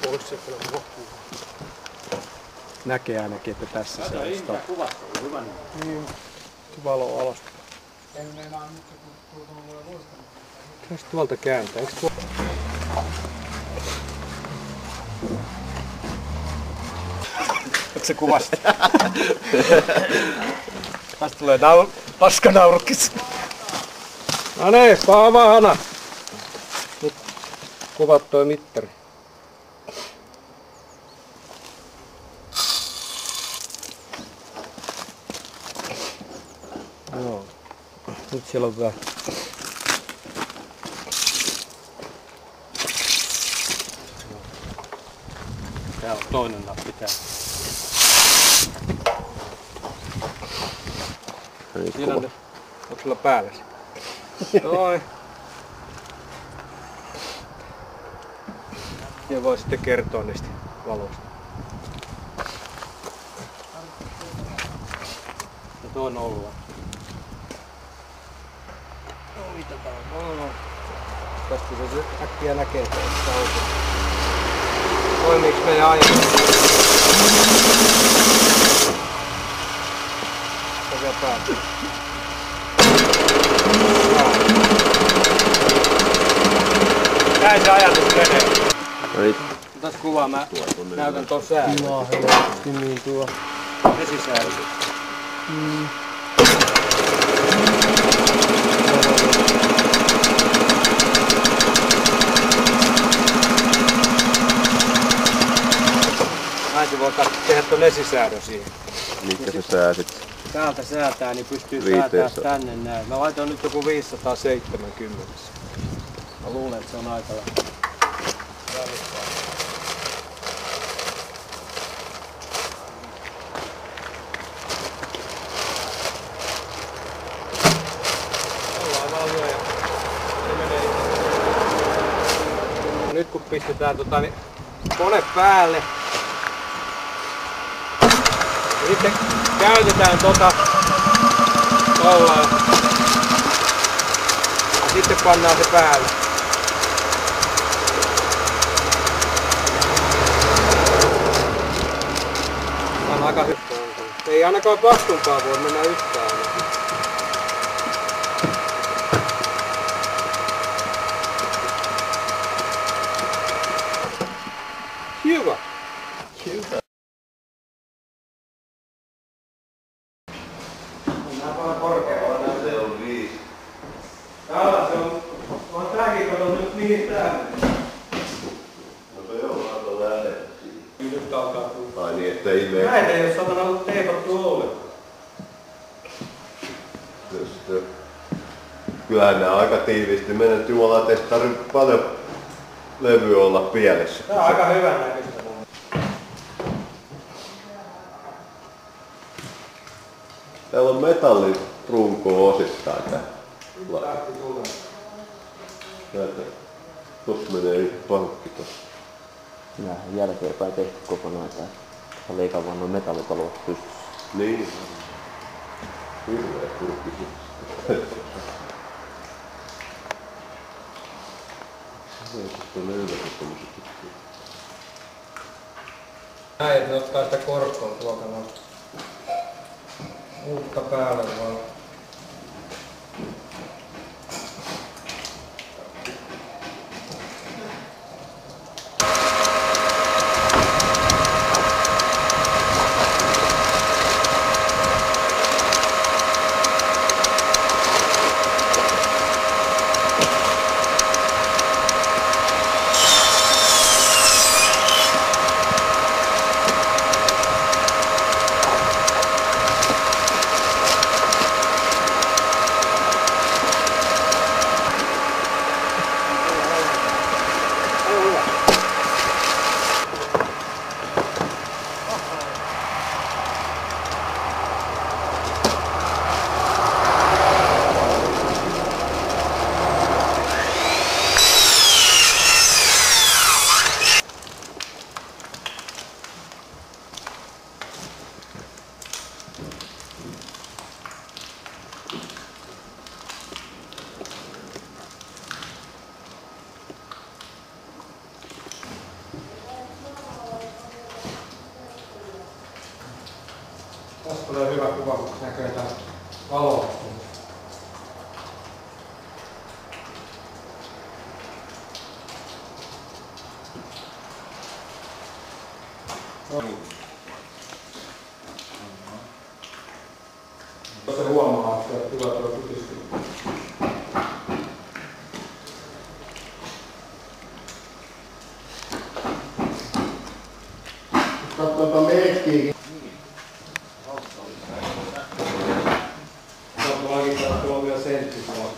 pois sieltä rohkuu. Näkee ainakin, että tässä se on sitä. Niin, valo alas. Jos tuolta kääntää, eikö tuolta? Onko se kuvasta? Tästä tulee paskanaurukis. No niin, paavahana. Nyt kuvat toi mittari. Joo. Nyt siellä on vähän. Tää on toinen nappi täällä. Tiedän nyt. Onko sulla päällä se? Noin. Ja voi sitten kertoa niistä valoista. Ja tuo nolla. Tästä se äkkiä näkee, että sitä oikein. Toimiiks meidän aiemmin? Se vielä päälle. Näin se ajatus menee. Otas kuvaa, mä näytän tuon säädön. Joo, helposti niin tuo. Vesisäädön. Näin se voi tehdä tuon esisäädön siihen. Mitkä sä sääsit? Täältä säätää, niin pystyy säätämään tänne näin. Mä laitoin nyt joku 570. Mä luulen, että se on aika lähellä. Ollaan valmiita ja se menee itse. Nyt kun pistetään niin kone päälle, ja sitten käytetään tollaan. Ja sitten pannaan se päälle. On aika hyvä. Ei ainakaan paksumpaa voi mennä yhtään. Hyvä. Hyvä. Nää paljon korkealla. Se on 5. Täällä se on. On tääkin kato nyt mihin täällä. No se on aika lähellä. Nyt alkaa tulla. Ai niin, ettei mene. Näitä ei oo satana ollut teipattu ollenkaan. Kyllähän nää aika tiiviisti menee. Jumala, ei tarvitse paljon levyä olla pielessä. Tää on aika hyvän näköistä. Täällä on metallirunkoa osittain tää. Näitä. Tossa menee yksi pankki tossa. Näähän jälkeenpäin tehty kokonaan tää. Se leikkaa vaan noin metallipalot pystyssä. Niin. Hirveä kurkki. Näin, että ne ottaa sitä korkkoa tuolta noista. Uutta päälle vaan. Tästä tulee hyvä kuva, kun näkyy tästä valoa. Se huomaa, että hyvä tuo kutistuu. Katsotaan merkkiä. Tuo on vielä sentti tuolla.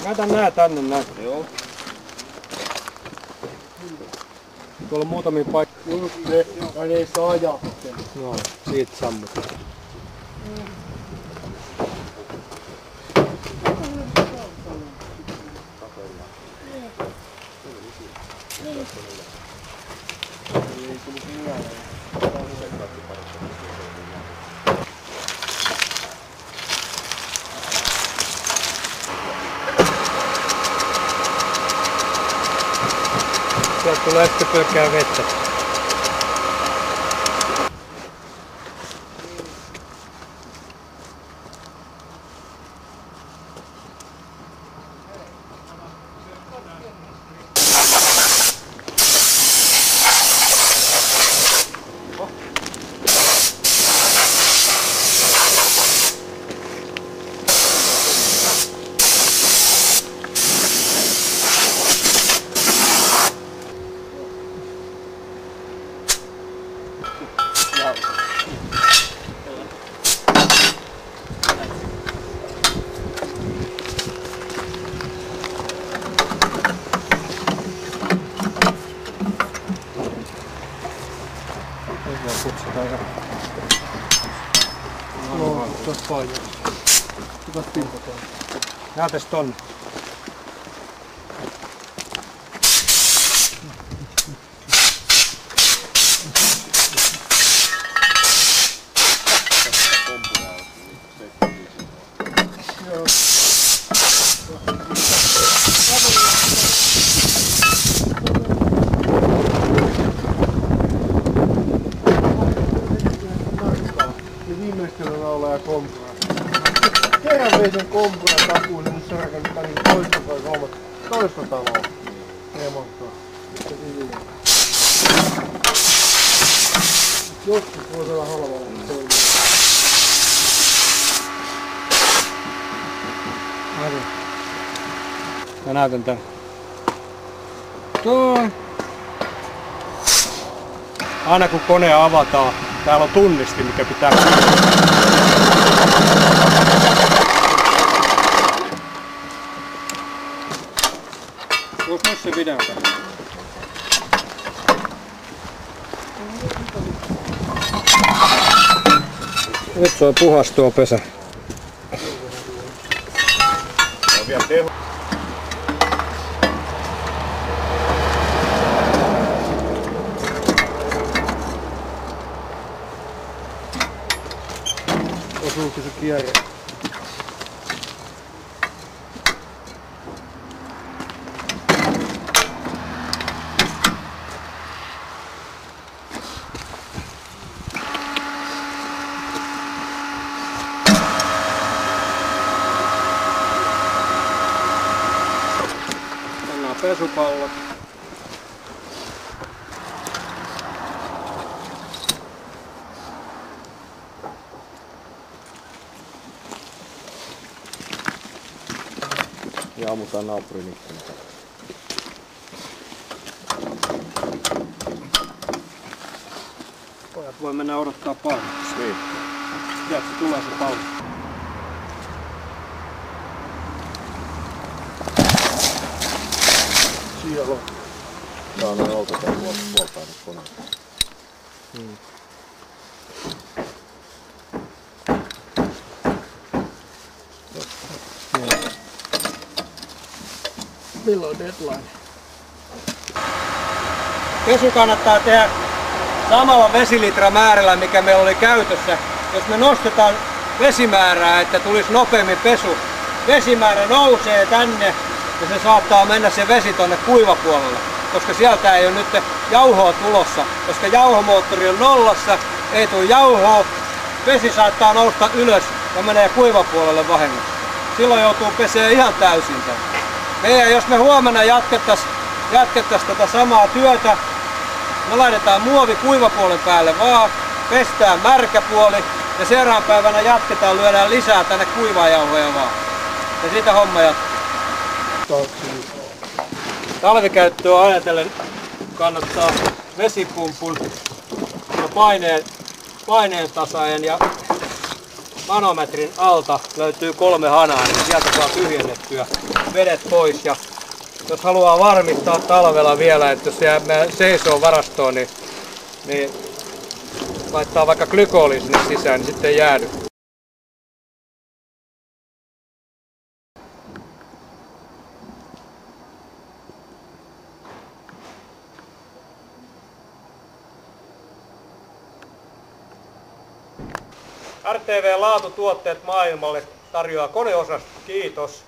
Näytän nää tänne näin. Joo. Tuolla on muutamia paikkoja. Just ne, ja ne ei saa ajaa. Joo, siitä sammutaan. Sieltä tulee sitten pelkkää vettä. No, tuossa painaa. Hyvät pinkotaan. Näytäs tonne. Joo. Ja viimeistellä naulaa ja kompura. Kerran vei sen kompuran takuun, niin nyt se rakentaa niin toista taloa. Remonttaa. Sitten viimeinen. Joskus voi olla halvalla toimia. Mä näytän tän. Toi. Aina kun kone avataan, täällä on tunnisti, mikä pitää. Tuossa myös se video. Nyt se on puhas tuo pesä. On vielä teho. Osuuko se kierre? Pannaan pesupallot. Ja ammutaan naapurin ikkunasta. Pojat voi mennä odottaa palloa. Niin. Tiedätkö, tulee se pallo. Siellä on. Tää on noin oltu tää puoltainen kone. Milloin deadline? Pesu kannattaa tehdä samalla vesilitramäärällä, mikä meillä oli käytössä. Jos me nostetaan vesimäärää, että tulisi nopeammin pesu, vesimäärä nousee tänne ja se saattaa mennä se vesi tonne kuivapuolelle, koska sieltä ei ole nyt jauhoa tulossa, koska jauhomoottori on nollassa, ei tule jauhoa, vesi saattaa nousta ylös ja menee kuivapuolelle vahingossa. Silloin joutuu pesee ihan täysin tänne. Jos me huomenna jatkettaisiin tätä samaa työtä, me laitetaan muovi kuivapuolen päälle vaan, pestään märkä puoli ja seuraavan päivänä jatketaan, lyödään lisää tänne kuivaa jauhoja vaan. Ja siitä homma jatkuu. Talvikäyttöä ajatellen kannattaa vesipumpun ja paineen tasaajan ja manometrin alta löytyy 3 hanaa, niin sieltä saa tyhjennettyä vedet pois. Ja jos haluaa varmistaa talvella vielä, että jos jää seisoo varastoon, niin laittaa vaikka glykooli sinne sisään, niin sitten ei jäädy. RTV Laatutuotteet maailmalle tarjoaa koneosasto. Kiitos.